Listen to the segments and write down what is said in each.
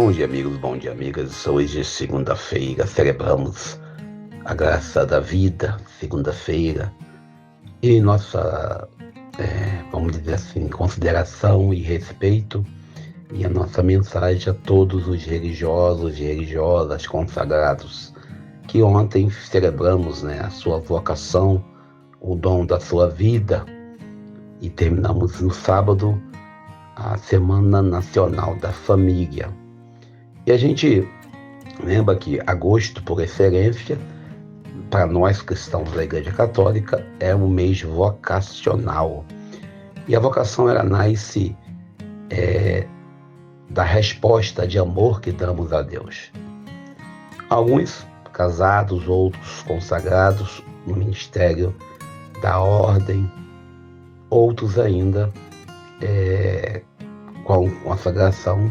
Bom dia, amigos, bom dia, amigas. Hoje é segunda-feira, celebramos a graça da vida, segunda-feira, e nossa, vamos dizer assim, consideração e respeito, e a nossa mensagem a todos os religiosos e religiosas consagrados, que ontem celebramos, a sua vocação, o dom da sua vida, e terminamos no sábado a Semana Nacional da Família. E a gente lembra que agosto, por excelência, para nós cristãos da Igreja Católica, é um mês vocacional. E a vocação, ela nasce da resposta de amor que damos a Deus. Alguns casados, outros consagrados no ministério da ordem, outros ainda com a consagração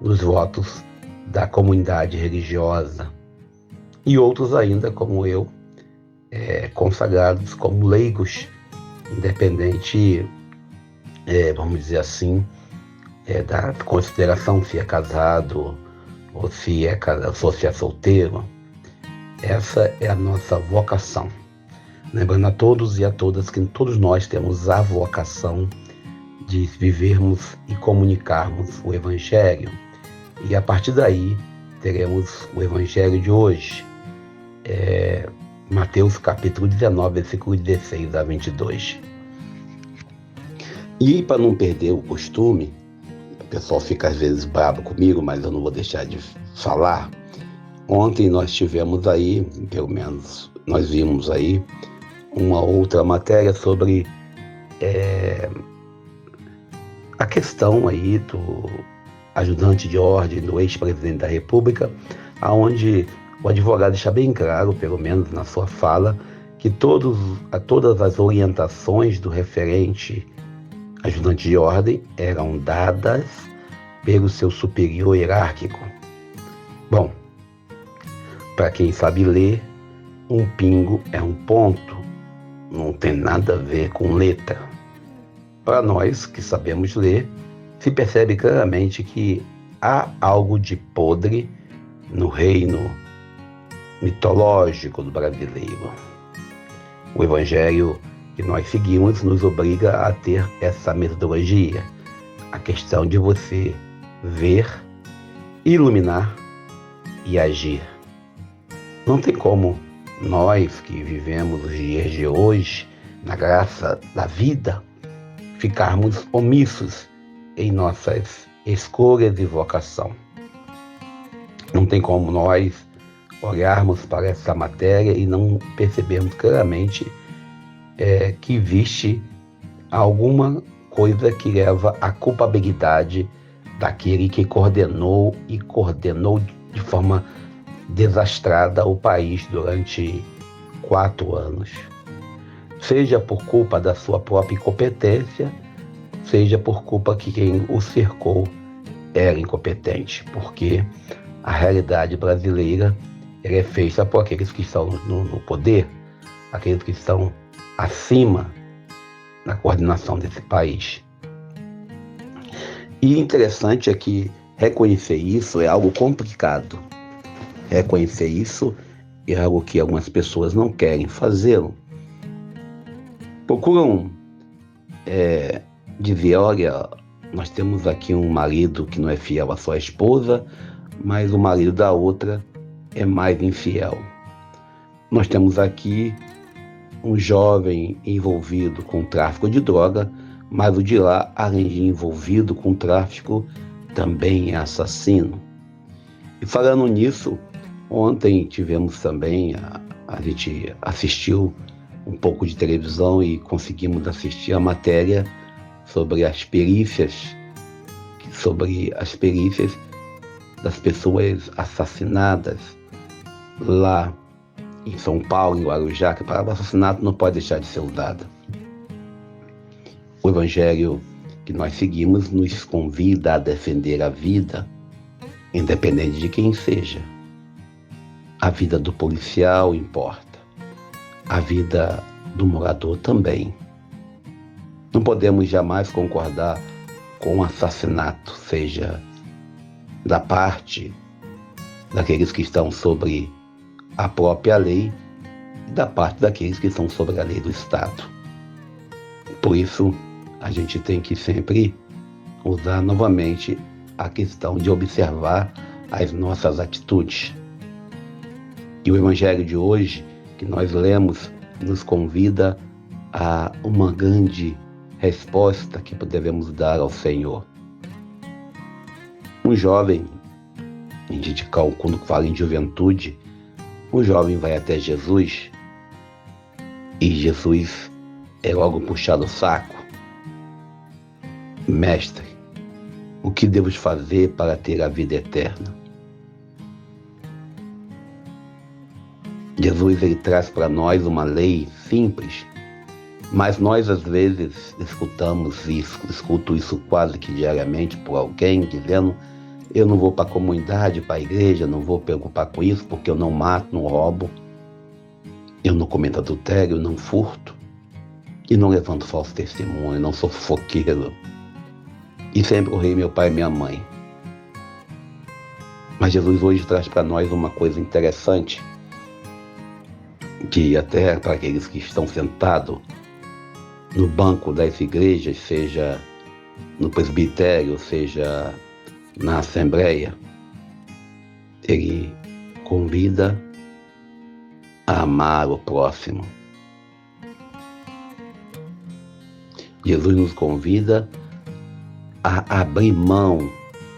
nos votos da comunidade religiosa, e outros ainda, como eu, consagrados como leigos, independente, vamos dizer assim, da consideração se é casado ou se é solteiro. Essa é a nossa vocação. Lembrando a todos e a todas que todos nós temos a vocação de vivermos e comunicarmos o Evangelho. E a partir daí teremos o Evangelho de hoje, Mateus capítulo 19, versículo 16 a 22. E para não perder o costume, o pessoal fica às vezes bravo comigo, mas eu não vou deixar de falar. Ontem nós tivemos aí, pelo menos nós vimos aí, uma outra matéria sobre a questão aí do ajudante de ordem do ex-presidente da República, aonde o advogado deixa bem claro, pelo menos na sua fala, que todas as orientações do referente ajudante de ordem eram dadas pelo seu superior hierárquico. Bom, para quem sabe ler, um pingo é um ponto, não tem nada a ver com letra. Para nós que sabemos ler, se percebe claramente que há algo de podre no reino mitológico do brasileiro. O Evangelho que nós seguimos nos obriga a ter essa metodologia, a questão de você ver, iluminar e agir. Não tem como nós que vivemos os dias de hoje, na graça da vida, ficarmos omissos em nossas escolhas e vocação. Não tem como nós olharmos para essa matéria e não percebermos claramente que existe alguma coisa que leva à culpabilidade daquele que coordenou de forma desastrada o país durante 4 anos. Seja por culpa da sua própria incompetência, seja por culpa que quem o cercou era incompetente, porque a realidade brasileira é feita por aqueles que estão no poder, aqueles que estão acima na coordenação desse país. E interessante é que reconhecer isso é algo complicado. Reconhecer isso é algo que algumas pessoas não querem fazê-lo. Procuram dizer, olha, nós temos aqui um marido que não é fiel à sua esposa, mas o marido da outra é mais infiel. Nós temos aqui um jovem envolvido com tráfico de droga, mas o de lá, além de envolvido com tráfico, também é assassino. E falando nisso, ontem tivemos também, a gente assistiu um pouco de televisão e conseguimos assistir a matéria sobre as perícias das pessoas assassinadas lá em São Paulo, em Guarujá, que a palavra assassinato não pode deixar de ser usada. O Evangelho que nós seguimos nos convida a defender a vida, independente de quem seja. A vida do policial importa, a vida do morador também. Não podemos jamais concordar com o assassinato, seja da parte daqueles que estão sobre a própria lei e da parte daqueles que estão sobre a lei do Estado. Por isso, a gente tem que sempre usar novamente a questão de observar as nossas atitudes. E o Evangelho de hoje, que nós lemos, nos convida a uma grande resposta que devemos dar ao Senhor. Um jovem, quando fala em juventude, o jovem vai até Jesus e Jesus é logo puxado o saco. Mestre, o que devo fazer para ter a vida eterna? Jesus ele traz para nós uma lei simples, mas nós às vezes escuto isso quase que diariamente por alguém dizendo: eu não vou para a comunidade, para a igreja, não vou preocupar com isso porque eu não mato, não roubo, eu não cometo adultério, não furto e não levanto falso testemunho, não sou fofoqueiro e sempre honrei meu pai e minha mãe. Mas Jesus hoje traz para nós uma coisa interessante, que até para aqueles que estão sentados no banco das igrejas, seja no presbitério, seja na assembleia, ele convida a amar o próximo. Jesus nos convida a abrir mão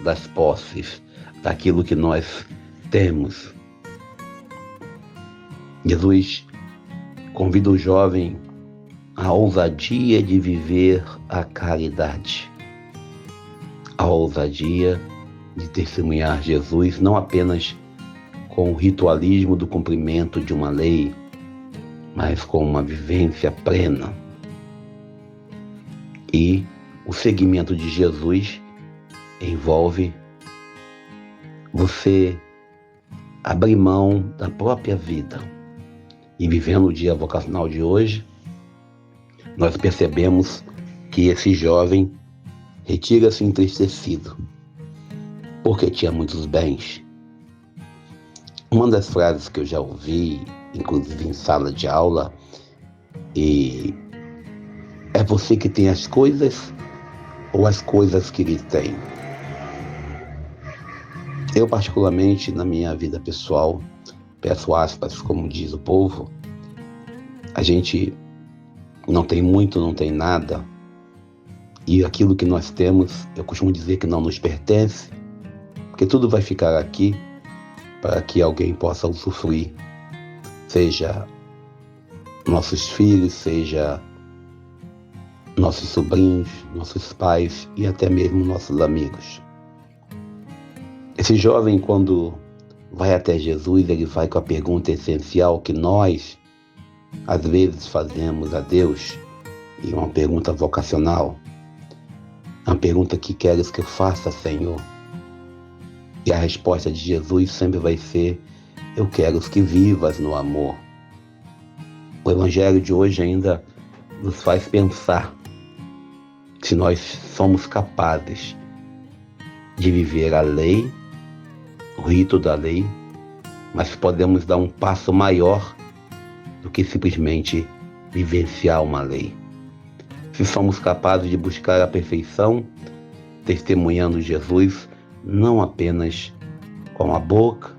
das posses, daquilo que nós temos. Jesus convida o jovem à ousadia de viver a caridade, a ousadia de testemunhar Jesus não apenas com o ritualismo do cumprimento de uma lei, mas com uma vivência plena. E o seguimento de Jesus envolve você abrir mão da própria vida. E vivendo o dia vocacional de hoje, nós percebemos que esse jovem retira-se entristecido, porque tinha muitos bens. Uma das frases que eu já ouvi, inclusive em sala de aula, é você que tem as coisas ou as coisas que lhe têm? Eu, particularmente, na minha vida pessoal, peço aspas, como diz o povo, a gente não tem muito, não tem nada, e aquilo que nós temos, eu costumo dizer que não nos pertence, porque tudo vai ficar aqui para que alguém possa usufruir, seja nossos filhos, seja nossos sobrinhos, nossos pais e até mesmo nossos amigos. Esse jovem, quando vai até Jesus, ele vai com a pergunta essencial que nós, às vezes, fazemos a Deus, e uma pergunta vocacional, uma pergunta que queres que eu faça, Senhor? E a resposta de Jesus sempre vai ser: eu quero que vivas no amor. O Evangelho de hoje ainda nos faz pensar se nós somos capazes de viver a lei, o rito da lei, mas podemos dar um passo maior do que simplesmente vivenciar uma lei. Se somos capazes de buscar a perfeição, testemunhando Jesus, não apenas com a boca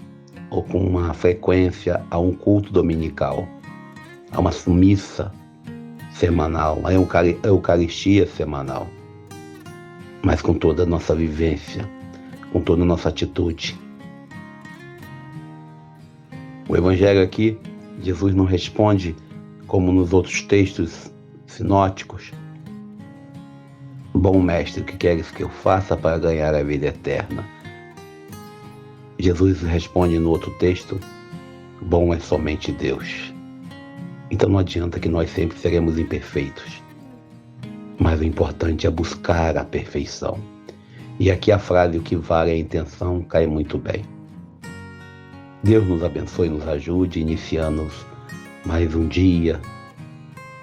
ou com uma frequência a um culto dominical, a uma missa semanal, a Eucaristia semanal, mas com toda a nossa vivência, com toda a nossa atitude. O Evangelho aqui, Jesus não responde como nos outros textos sinóticos: bom mestre, o que queres que eu faça para ganhar a vida eterna? Jesus responde no outro texto: bom é somente Deus. Então não adianta que nós sempre seremos imperfeitos, mas o importante é buscar a perfeição. E aqui a frase: o que vale é a intenção, cai muito bem. Deus nos abençoe e nos ajude, iniciando mais um dia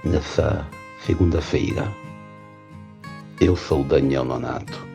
nessa segunda-feira. Eu sou Daniel Nonato.